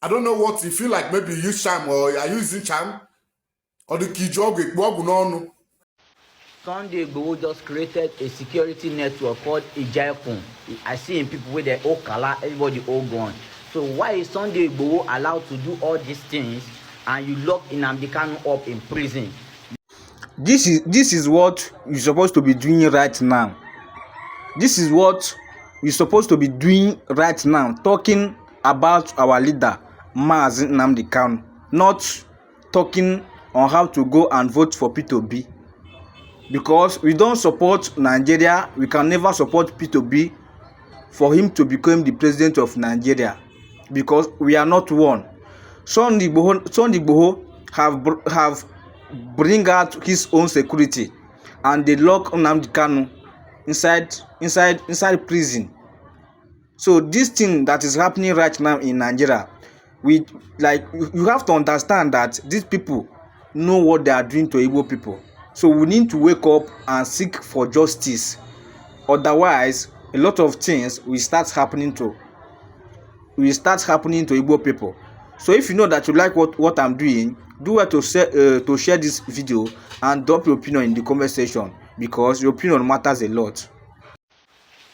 I don't know what you feel like. Maybe you use charm or are you using charm? Or the Kijog no. Sunday Igboho just created a security network called Ijaikun. I see in people with their old color, everybody all gone. So why is Sunday Igboho allowed to do all these things and you lock Nnamdi Kanu up in prison? This is what you're supposed to be doing right now. This is what we're supposed to be doing right now, talking about our leader, Mazi Nnamdi Kanu, not talking on how to go and vote for P2B. Because we don't support Nigeria, we can never support P2B for him to become the president of Nigeria, because we are not one. Sunday Igboho have bring out his own security, and they lock Nnamdi Kanu inside prison. So this thing that is happening right now in Nigeria, you have to understand that these people know what they are doing to Igbo people. So we need to wake up and seek for justice. Otherwise, a lot of things will start happening to Igbo people. So if you know that you like what I'm doing, do well to share this video and drop your opinion in the comment section, because your opinion matters a lot.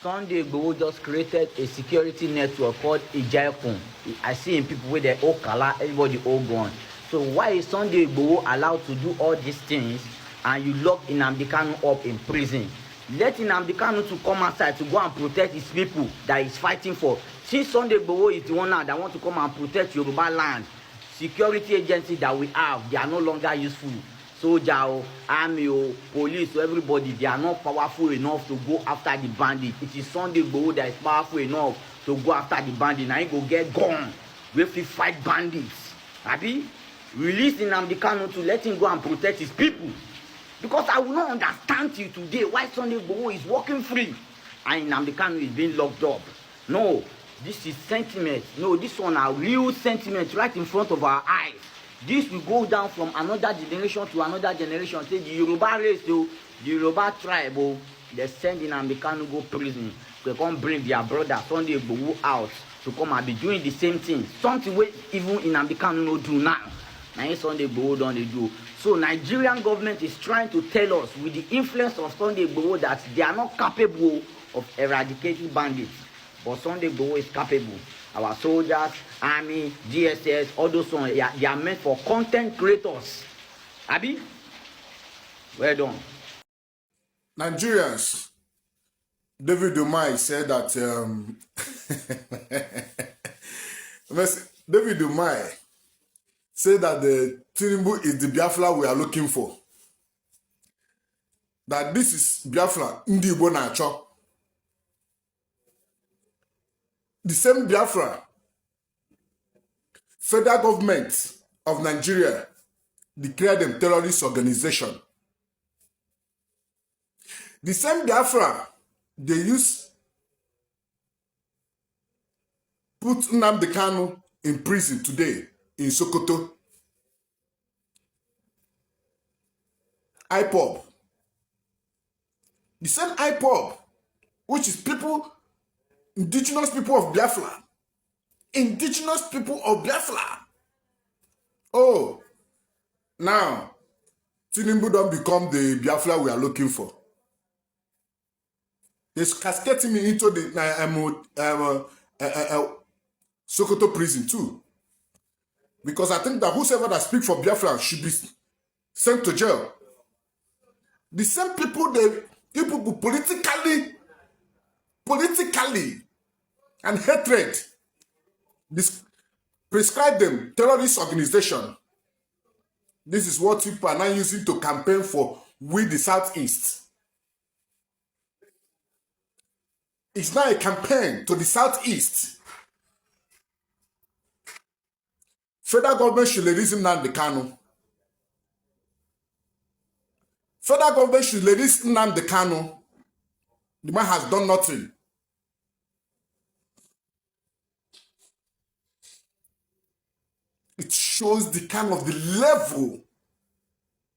Sunday Igboho just created a security network called Ijaikun. I see in people with their old color, everybody all gone. So why is Sunday Igboho allowed to do all these things and you lock Nnamdi Kanu up in prison? Let Nnamdi Kanu to come outside to go and protect his people that he's fighting for. Since Sunday Igboho is the one now that want to come and protect Yoruba land, security agencies that we have, they are no longer useful. Soldier, army, police, everybody, they are not powerful enough to go after the bandit. It is Sunday Igboho that is powerful enough to go after the bandit. Now he go get gone. We have to fight bandits. Happy? Release Nnamdi Kanu to let him go and protect his people. Because I will not understand till today why Sunday Igboho is walking free and Nnamdi Kanu is being locked up. No, this is sentiment. No, this one are real sentiments right in front of our eyes. This will go down from another generation to another generation. Say the Yoruba race, though, the Yoruba tribe, oh, they send Nnamdi Kanu go prison. They come bring their brother Sunday Igboho out to come and be doing the same thing. Something wey even Nnamdi Kanu no do now. Now Sunday Igboho don't they do. So Nigerian government is trying to tell us with the influence of Sunday Igboho that they are not capable of eradicating bandits. But Sunday Igboho is capable. Our soldiers, army, DSS, all those ones, they are meant for content creators. Abi? Well done. Nigerians, David Umai said that David Umai said that the Tinubu is the Biafra we are looking for. That this is Biafra, Ndi Igbo na-achọ. The same Biafra, federal government of Nigeria declared them terrorist organization. The same Biafra they put Nnamdi Kanu in prison today in Sokoto. IPOB. The same IPOB, which is indigenous people of Biafra. Indigenous people of Biafra. Oh, now, Tinubu don't become the Biafra we are looking for. They're cascading me into the Sokoto prison too. Because I think that whoever that speaks for Biafra should be sent to jail. The same people, people politically and hatred, prescribe them terrorist organization. This is what people are now using to campaign for with the Southeast. It's now a campaign to the Southeast. Federal government should release Nnamdi Kanu. Federal government should release Nnamdi Kanu. The man has done nothing. It shows the kind of the level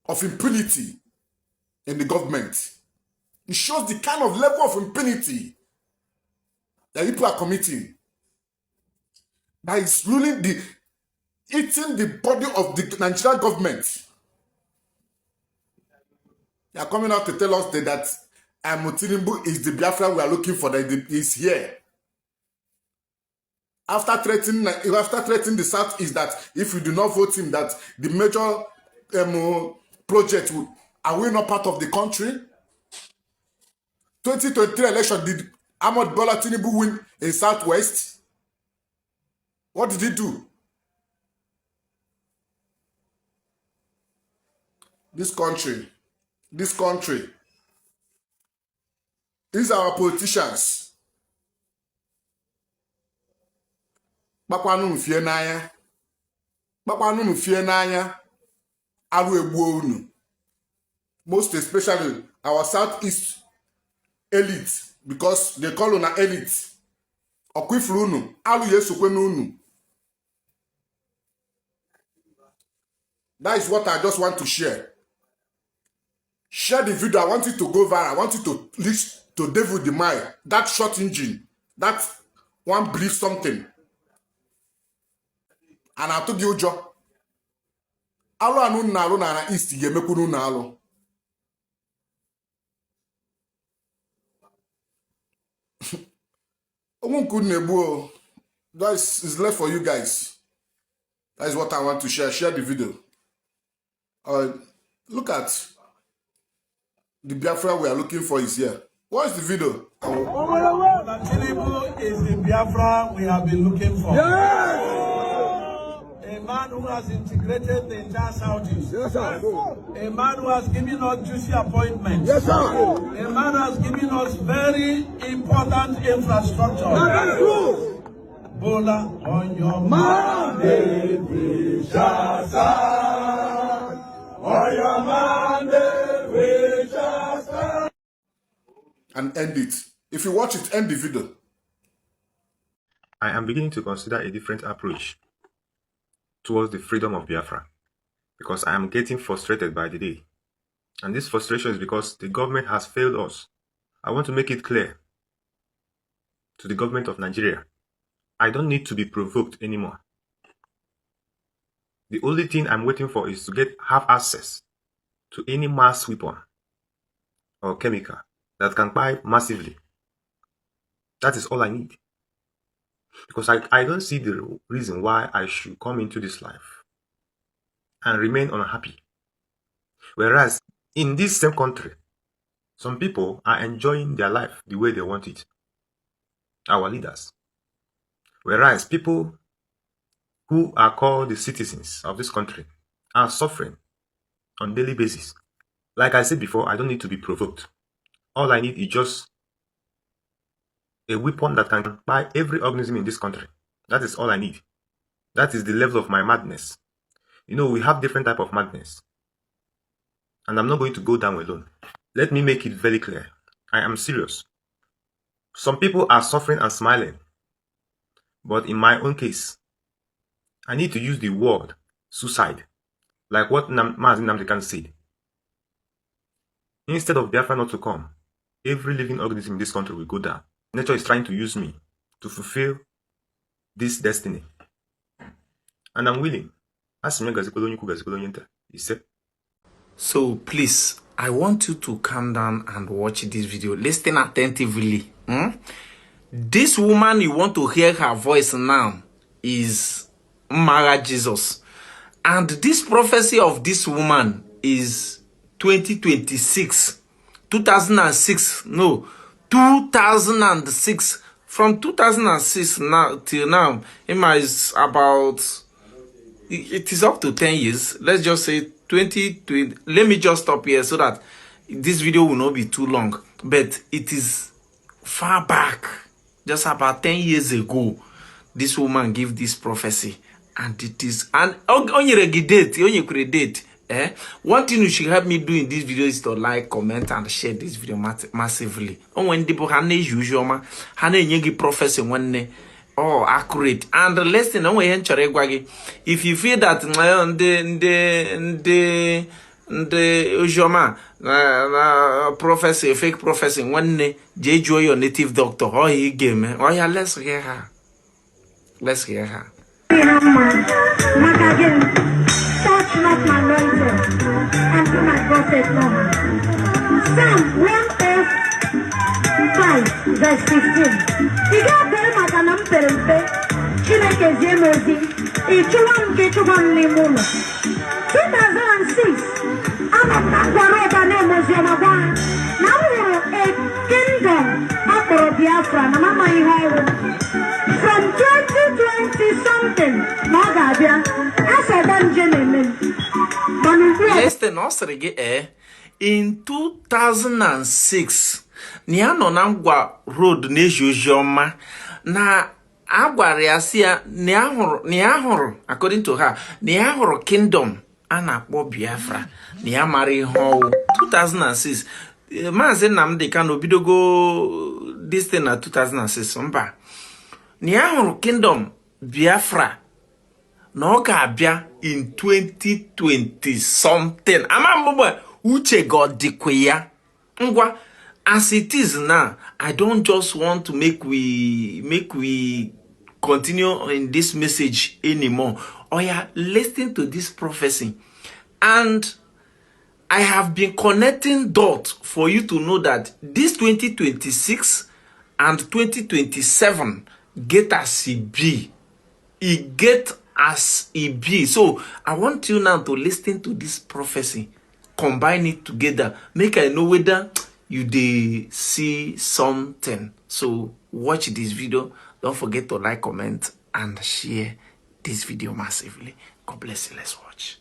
of impunity in the government. It shows the kind of level of impunity that people are committing. That is ruling eating the body of the Nigerian government. They are coming out to tell us that Tinubu is the Biafra we are looking for, that is here. After threatening the South, is that if we do not vote him, that the major project, are we not part of the country? 2023 election, did Ahmed Bola Tinubu win in Southwest? What did he do? This country, these are our politicians. Bakwanụ mfie n'anya, arụ egbuo unu. Most especially our Southeast elite, because they call una elite. Okwifuru unu, arụ yesokwe n'unu. That is what I just want to share. Share the video. I want it to go viral. I want it to reach to David the Mile. That short engine. That one believe something. And I told you, Joe. Alo anu na east yemekunu na alo. That is left for you guys. That is what I want to share. Share the video. Look at the Biafra we are looking for is here. What is the video? Tinubu is the Biafra we have been looking for. Yeah! A man who has integrated the entire Southeast. Yes, sir. A man who has given us juicy appointments. Yes, sir. A man who has given us very important infrastructure. That's true. Bola on your mandate, we shall stand. On your mandate, we shall stand. And end it. If you watch it, end the video. I am beginning to consider a different approach towards the freedom of Biafra, because I am getting frustrated by the day. And this frustration is because the government has failed us. I want to make it clear to the government of Nigeria, I don't need to be provoked anymore. The only thing I'm waiting for is to have access to any mass weapon or chemical that can buy massively. That is all I need. Because I don't see the reason why I should come into this life and remain unhappy. Whereas in this same country, some people are enjoying their life the way they want it. Our leaders. Whereas people who are called the citizens of this country are suffering on a daily basis. Like I said before, I don't need to be provoked. All I need is just a weapon that can buy every organism in this country. That is all I need. That is the level of my madness. You know, we have different type of madness. And I'm not going to go down alone. Let me make it very clear. I am serious. Some people are suffering and smiling. But in my own case, I need to use the word suicide. Like what Nnamdi Kanu said. Instead of Biafra not to come, every living organism in this country will go down. Nature is trying to use me to fulfill this destiny. And I'm willing. So please, I want you to calm down and watch this video. Listen attentively. This woman, you want to hear her voice now, is Mara Jesus. And this prophecy of this woman is 2026. 2006. No. 2006. From 2006 now till now, Emma is about, it is up to 10 years. Let's just say 2020. Let me just stop here so that this video will not be too long. But it is far back, just about 10 years ago, this woman gave this prophecy. And it is, and on your date, one thing you should help me do in this video is to like, comment, and share this video massively. And when people have usual man, have prophecy when accurate. And listen, if you feel that the usual prophecy, fake prophecy, when they join your native doctor, oh he game, oh yeah, let's hear her. Let's hear her. touch not my anointed, and do my prophet no harm. Psalm 105, verse 15. Ị ga-abere maka na m pere mpe, Chineke zie m ozi, ịchụwa m ka ịchụwa m n'ime ụlọ. 2006, ama m na ngwara ọba na-emozi ọma gwa ha na m hụrụ a kingdom akpọrọ Biafra na mama ihe ọrụ. From 2020 something, na ọ ga-abịa, asọgba nje na-eme m. Listen, in 2006, na nọ na ngwa road na-eji ozi ọma na agwara ya si ya na ya hụrụ according to her na ya hụrụ kingdom a na-akpọ Biafra na ya mara ihe ọwụ 2006. Maazị Nnamdi Kanu bidogo this thing na 2006 mba na ya hụrụ kingdom Biafra na ọ ga-abịa in 2020 something. Ama mbụgbọ uche God dịkwa ya ngwa. As it is now, I don't just want to make we continue in this message anymore. Oh yeah, listen to this prophecy. And I have been connecting dots for you to know that this 2026 and 2027 get as it be. It get as it be. So I want you now to listen to this prophecy. Combine it together. Make I know whether you dey see something. So watch this video. Don't forget to like, comment, and share this video massively. God bless you. Let's watch.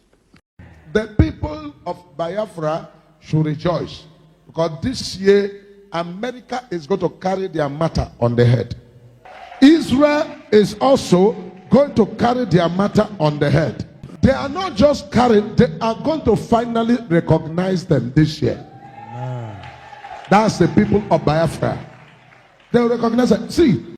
The people of Biafra should rejoice because this year America is going to carry their matter on the head. Israel is also going to carry their matter on the head. They are not just carried, they are going to finally recognize them this year. That's the people of Biafra. They will recognize it. See,